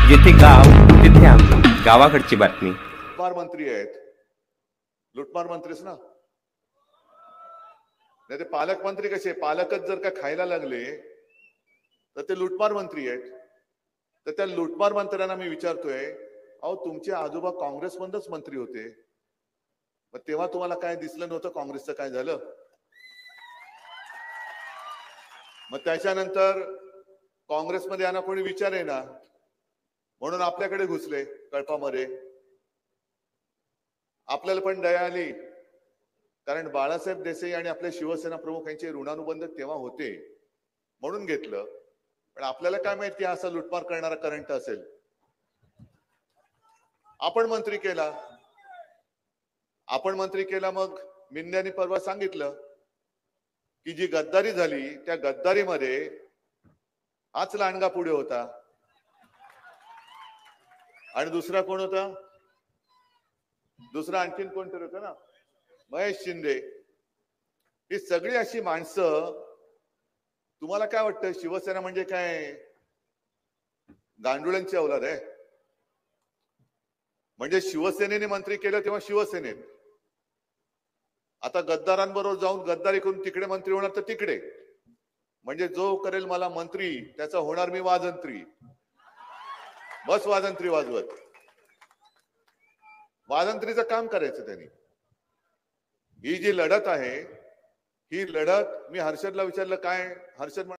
जिथे गाव तिथे आम्ही, गावाकडची बातमी. लुटमार मंत्री आहेत, लुटमार मंत्रीच ना. नाही ते पालकमंत्री कसे, पालकच जर का खायला लागले तर ते लुटमार मंत्री आहेत. तर त्या लुटमार मंत्र्यांना मी विचारतोय, अहो तुमचे आजोबा काँग्रेसमधूनच मंत्री होते, मग तेव्हा तुम्हाला काय दिसलं नव्हतं काँग्रेसचं काय झालं? मग त्याच्यानंतर काँग्रेसमध्ये यांना कोणी विचारे ना, म्हणून आपल्याकडे घुसले कळपामध्ये. आपल्याला पण दया आली, कारण बाळासाहेब देसाई आणि आपले शिवसेना प्रमुख यांचे ऋणानुबंध तेव्हा होते म्हणून घेतलं. पण आपल्याला काय माहिती असा लुटमार करणारा करंट असेल. आपण मंत्री केला, मग मिंद्यानी परवा सांगितलं की जी गद्दारी झाली त्या गद्दारीमध्ये हाच लांडगा पुढे होता आणि दुसरा कोण होता, दुसरा आणखीन कोणतरी होतं ना, महेश शिंदे. ही सगळी अशी माणसं. तुम्हाला काय वाटतं शिवसेना म्हणजे काय गांडुळांची औलाद आहे? म्हणजे शिवसेनेने मंत्री केलं तेव्हा शिवसेनेत, आता गद्दारांबरोबर जाऊन गद्दारी करून तिकडे मंत्री होणार तर तिकडे. म्हणजे जो करेल मला मंत्री त्याचा होणार मी वाजंत्री. बस वाजंत्री वाजवत वाजंत्रीचं काम करायचं त्यांनी. ही जी लढत आहे, ही लढत मी हर्षदला विचारलं काय, हर्षद